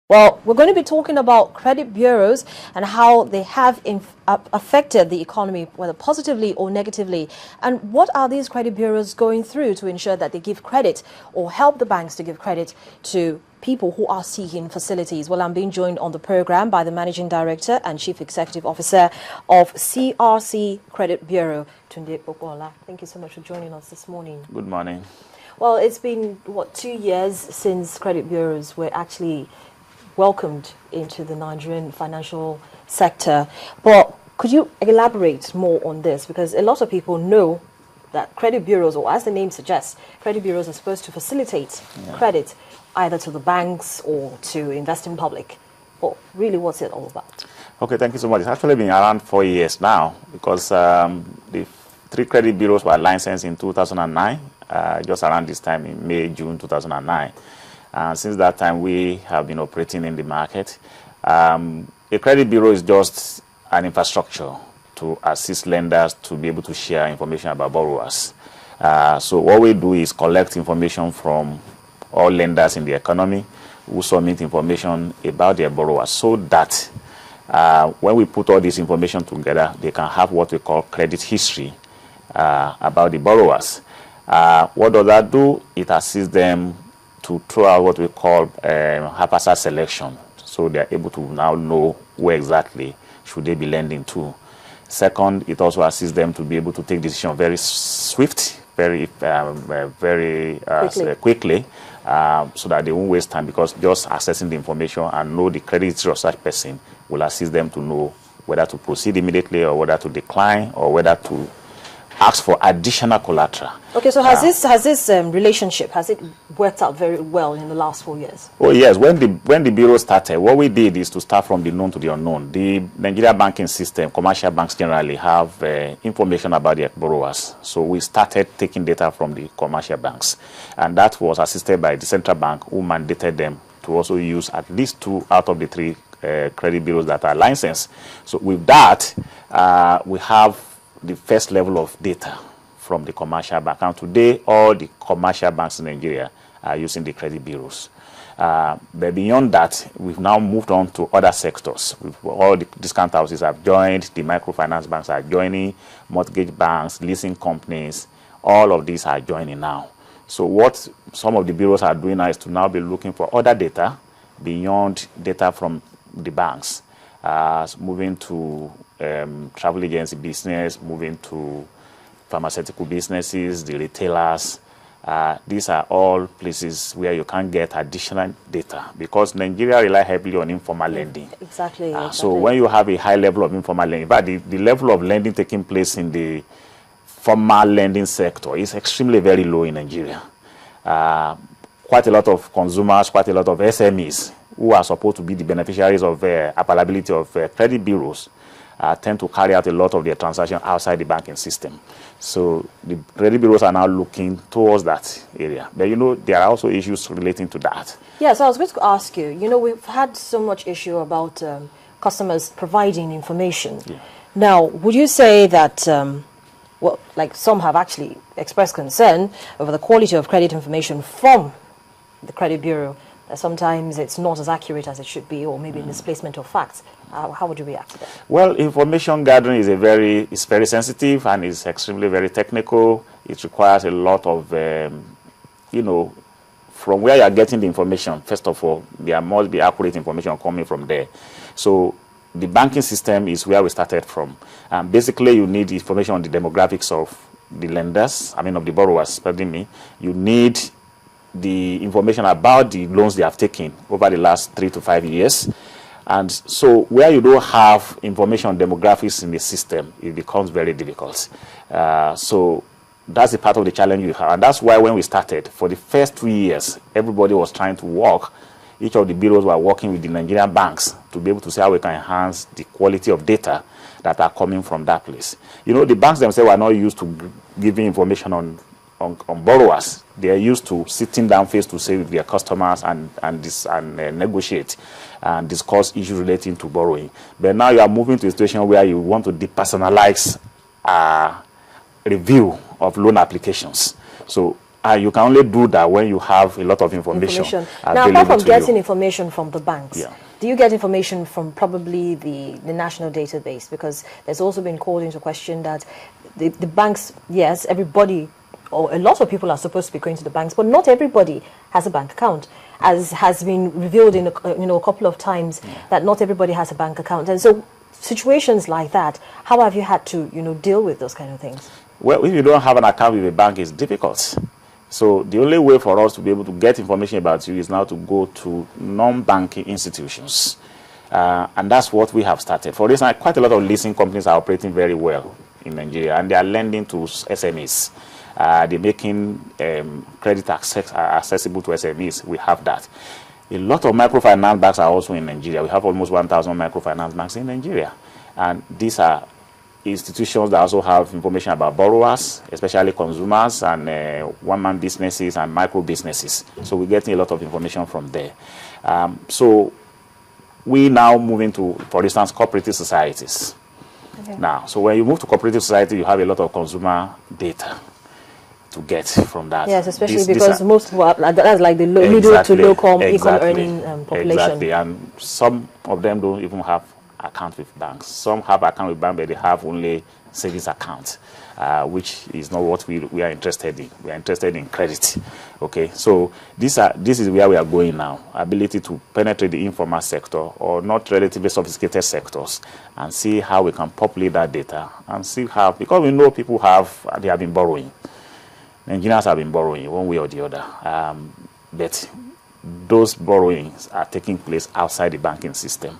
Well, we're going to be talking about credit bureaus and how they have affected the economy, whether positively or negatively. And what are these credit bureaus going through to ensure that they give credit or help the banks to give credit to people who are seeking facilities? Well, I'm being joined on the program by the Managing Director and Chief Executive Officer of CRC Credit Bureau, Tunde Popoola. Thank you so much for joining us this morning. Good morning. Well, it's been, 2 years since credit bureaus were actually welcomed into the Nigerian financial sector. But could you elaborate more on this? Because a lot of people know that credit bureaus, or as the name suggests, credit bureaus are supposed to facilitate credit either to the banks or to investing public. But really, what's it all about? Okay, thank you so much. It's actually been around 4 years now because the 3 credit bureaus were licensed in 2009, just around this time in May, June 2009. Since that time, we have been operating in the market. A credit bureau is just an infrastructure to assist lenders to be able to share information about borrowers. So what we do is collect information from all lenders in the economy who submit information about their borrowers so that when we put all this information together, they can have what we call credit history about the borrowers. What does that do? It assists them to throw out what we call haphazard selection, so they are able to now know where exactly should they be lending to. Second, it also assists them to be able to take decisions very swift, very quickly, so that they won't waste time, because just accessing the information and know the credit history of such person will assist them to know whether to proceed immediately or whether to decline or whether to ask for additional collateral. Okay, so has this relationship, has it worked out very well in the last 4 years? Oh yes, when the bureau started, what we did is to start from the known to the unknown. The Nigerian banking system, commercial banks generally have information about their borrowers. So we started taking data from the commercial banks, and that was assisted by the central bank, who mandated them to also use at least 2 out of the 3 credit bureaus that are licensed. So with that, we have the first level of data from the commercial bank. And today, all the commercial banks in Nigeria are using the credit bureaus. But beyond that, we've now moved on to other sectors. All the discount houses have joined, the microfinance banks are joining, mortgage banks, leasing companies, all of these are joining now. So what some of the bureaus are doing now is to now be looking for other data beyond data from the banks, moving to travel agency business, moving to pharmaceutical businesses, the retailers. These are all places where you can get additional data, because Nigeria relies heavily on informal lending. Exactly. So when you have a high level of informal lending, but the level of lending taking place in the formal lending sector is extremely very low in Nigeria. Quite a lot of consumers, quite a lot of SMEs who are supposed to be the beneficiaries of availability of credit bureaus tend to carry out a lot of their transactions outside the banking system. So the credit bureaus are now looking towards that area. But there are also issues relating to that. Yes, I was going to ask you, we've had so much issue about customers providing information. Yeah. Now, would you say that, well, like some have actually expressed concern over the quality of credit information from the credit bureau, that sometimes it's not as accurate as it should be, or maybe misplacement of facts? How would you react to that? Well, information gathering is very sensitive, and is extremely very technical. It requires a lot of, from where you are getting the information. First of all, there must be accurate information coming from there. So the banking system is where we started from. Basically, you need information on the demographics of the lenders, of the borrowers, pardon me. You need the information about the loans they have taken over the last 3 to 5 years. And so where you don't have information on demographics in the system, it becomes very difficult. So that's a part of the challenge you have. And that's why when we started, for the first 2 years, everybody was trying to work. Each of the bureaus were working with the Nigerian banks to be able to see how we can enhance the quality of data that are coming from that place. The banks themselves are not used to giving information on borrowers. They are used to sitting down face to face with their customers and negotiate and discuss issues relating to borrowing. But now you are moving to a situation where you want to depersonalize review of loan applications. So You can only do that when you have a lot of information. Now, apart from getting information from the banks, yeah. do you get information from probably the national database? Because there's also been called into question that the banks, yes, everybody or a lot of people are supposed to be going to the banks, but not everybody has a bank account, as has been revealed in a couple of times, that not everybody has a bank account. And so situations like that, how have you had to deal with those kind of things? Well, if you don't have an account with a bank, it's difficult. So the only way for us to be able to get information about you is now to go to non-banking institutions. And that's what we have started. For instance, quite a lot of leasing companies are operating very well in Nigeria, and they are lending to SMEs. They're making credit accessible to SMEs. We have that. A lot of microfinance banks are also in Nigeria. We have almost 1,000 microfinance banks in Nigeria. And these are institutions that also have information about borrowers, especially consumers and one-man businesses and micro businesses. So we're getting a lot of information from there. So we now move into, for instance, cooperative societies. Okay. Now, so when you move to cooperative society, you have a lot of consumer data to get from that. Yes, especially because most people that's like the middle to low income earning population. Exactly, and some of them don't even have account with banks. Some have account with banks, but they have only savings account, which is not what we are interested in. We are interested in credit. Okay, so this is where we are going now. Ability to penetrate the informal sector or not relatively sophisticated sectors and see how we can populate that data and see how, because we know people they have been borrowing. Nigerians have been borrowing one way or the other, but those borrowings are taking place outside the banking system,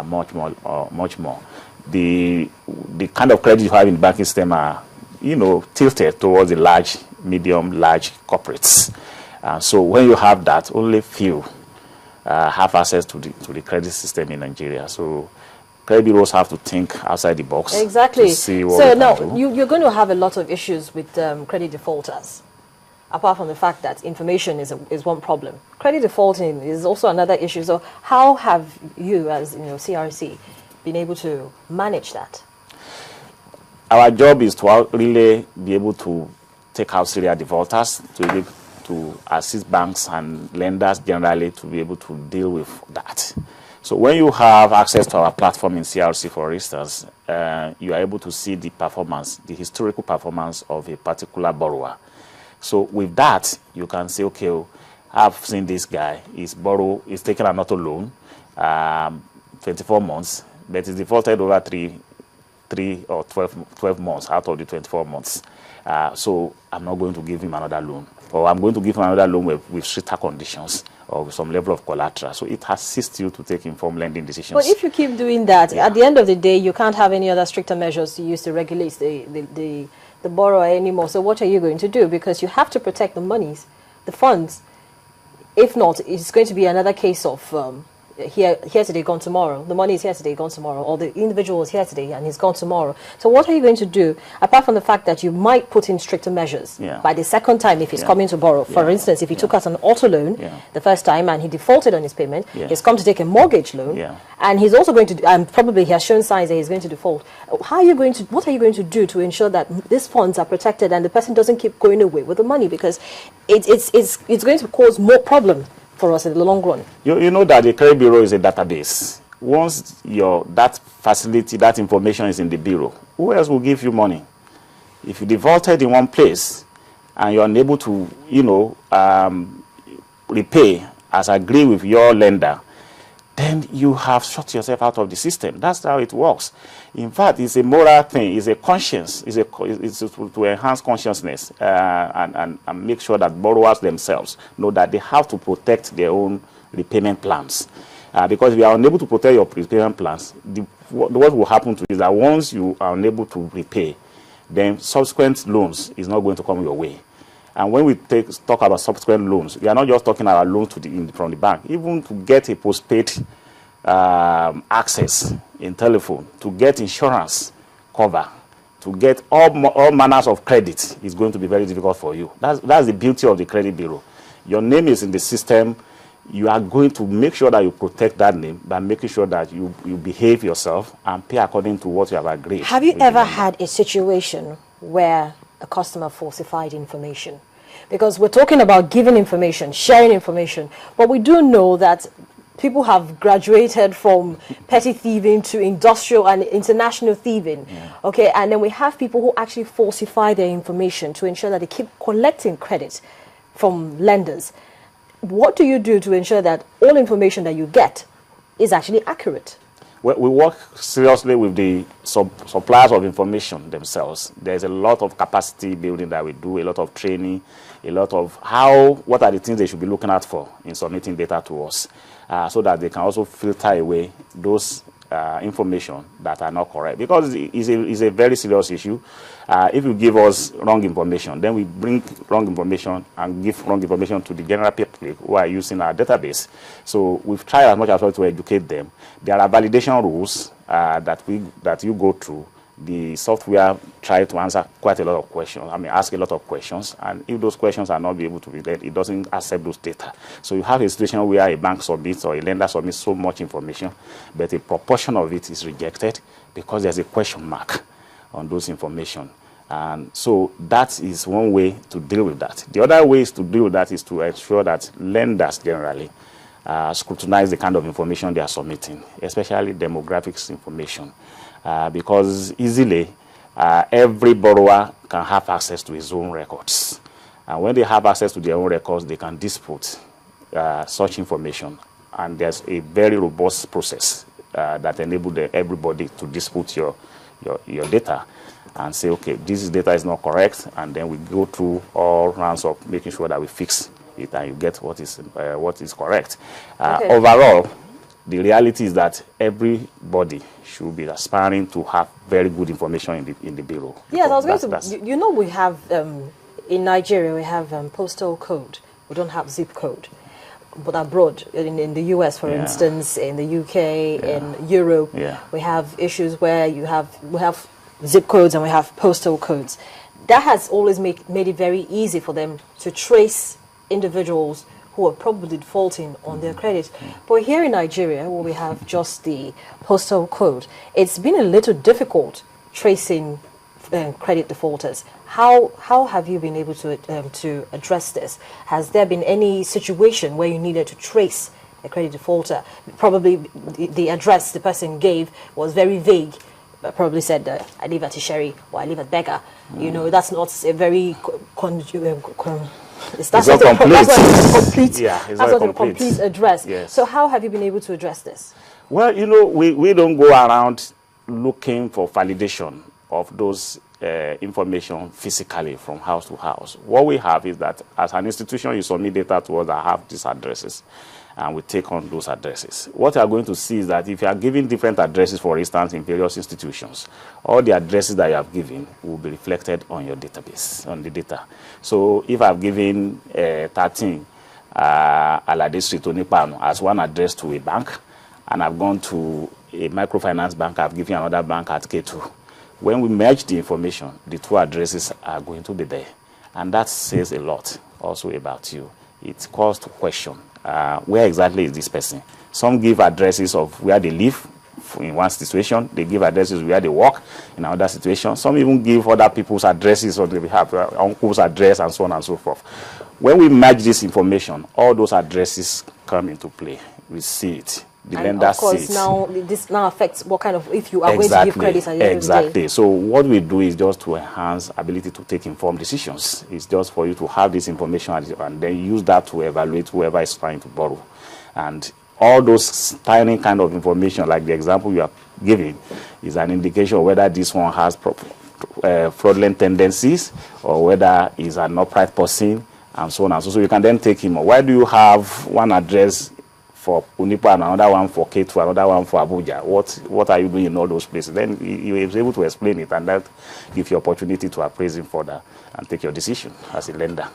much more. The kind of credit you have in the banking system are, tilted towards the large, medium, large corporates. So when you have that, only few have access to the credit system in Nigeria. So credit bureaus have to think outside the box. Exactly. To see what so now you're going to have a lot of issues with credit defaulters. Apart from the fact that information is one problem, credit defaulting is also another issue. So how have you, as CRC, been able to manage that? Our job is to really be able to take out serial defaulters, to assist banks and lenders generally to be able to deal with that. So when you have access to our platform in CRC, for instance, you are able to see the performance, the historical performance of a particular borrower. So with that, you can say, okay, I've seen this guy, he's taken an auto loan, 24 months, but he's defaulted over 3 or 12 months out of the 24 months. So I'm not going to give him another loan, or I'm going to give him another loan with stricter conditions or with some level of collateral. So it assists you to take informed lending decisions. But if you keep doing that, at the end of the day, you can't have any other stricter measures to use to regulate the borrower anymore. So what are you going to do? Because you have to protect the monies, the funds. If not, it's going to be another case of here today, gone tomorrow. The money is here today, gone tomorrow. Or the individual is here today and he's gone tomorrow. So what are you going to do, apart from the fact that you might put in stricter measures by the second time if he's coming to borrow? For instance, if he took out an auto loan the first time and he defaulted on his payment, he's come to take a mortgage loan, and he's also going to, probably he has shown signs that he's going to default. What are you going to do to ensure that these funds are protected and the person doesn't keep going away with the money? Because it's going to cause more problem for us in the long run. You know that the credit bureau is a database. Once that facility, that information is in the bureau, who else will give you money? If you defaulted in one place and you're unable to, repay as agreed with your lender, then you have shut yourself out of the system. That's how it works. In fact, it's a moral thing. It's a conscience. It's to enhance consciousness and make sure that borrowers themselves know that they have to protect their own repayment plans. Because if you are unable to protect your repayment plans, what will happen to you is that once you are unable to repay, then subsequent loans is not going to come your way. And when we talk about subsequent loans, we are not just talking about loans from the bank. Even to get a postpaid access in telephone, to get insurance cover, to get all manners of credit is going to be very difficult for you. That's the beauty of the credit bureau. Your name is in the system. You are going to make sure that you protect that name by making sure that you behave yourself and pay according to what you have agreed. Have you ever had a situation where a customer falsified information? Because we're talking about giving information, sharing information, but we do know that people have graduated from petty thieving to industrial and international thieving. Okay, and then we have people who actually falsify their information to ensure that they keep collecting credit from lenders. What do you do to ensure that all information that you get is actually accurate? Well, we work seriously with the suppliers of information themselves. There's a lot of capacity building that we do, a lot of training, a lot of what are the things they should be looking out for in submitting data to us, so that they can also filter away those information that are not correct. Because it's a very serious issue. If you give us wrong information, then we bring wrong information and give wrong information to the general public who are using our database. So we've tried as much as possible to educate them. There are validation rules that you go through. The software tries to answer quite a lot of questions. Ask a lot of questions, and if those questions are not be able to be read, it doesn't accept those data. So you have a situation where a bank submits or a lender submits so much information, but a proportion of it is rejected because there's a question mark on those information. And so that is one way to deal with that. The other ways to deal with that is to ensure that lenders generally scrutinize the kind of information they are submitting, especially demographics information. Because easily every borrower can have access to his own records. And when they have access to their own records, they can dispute such information. And there's a very robust process that enables everybody to dispute your data and say, okay, this data is not correct. And then we go through all rounds of making sure that we fix it and you get what is correct. Okay. Overall, the reality is that everybody should be aspiring to have very good information in the bureau. Yes, I was going to. You know, we have in Nigeria we have postal code. We don't have zip code. But abroad, in the US, for instance, in the UK, in Europe, we have issues where we have zip codes and we have postal codes. That has always made it very easy for them to trace individuals who are probably defaulting on their credit. But here in Nigeria, where we have just the postal code, it's been a little difficult tracing credit defaulters. How have you been able to address this? Has there been any situation where you needed to trace a credit defaulter? Probably the address the person gave was very vague. Probably said, I live at Isheri or I live at Bega. You know, that's not a very it's not a complete address. Yes. So how have you been able to address this? Well, you know, we don't go around looking for validation of those information physically from house to house. What we have is that as an institution, you submit data to us that have these addresses, and we take on those addresses. What you are going to see is that if you are giving different addresses, for instance, in various institutions, all the addresses that you have given will be reflected on your database, on the data. So if I've given 13 Alade Street Onipano as one address to a bank, and I've gone to a microfinance bank, I've given another bank at K2. When we merge the information, the two addresses are going to be there. And that says a lot also about you. It calls to question, where exactly is this person? Some give addresses of where they live in one situation. They give addresses where they work in another situation. Some even give other people's addresses on their behalf, uncle's address and so on and so forth. When we merge this information, all those addresses come into play. We see it. The lender of course, sees. now this now affects what kind of, if you are going to give credit at the end of the day. So what we do is just to enhance ability to take informed decisions. It's just for you to have this information and then use that to evaluate whoever is trying to borrow. And all those tiny kind of information, like the example you are giving, is an indication of whether this one has fraudulent tendencies or whether he's an upright person and so on and so. So you can then take him. Why do you have one address for Unipa and another one for K2, another one for Abuja? What are you doing in all those places? Then you will be able to explain it, and that gives you opportunity to appraise him further and take your decision as a lender.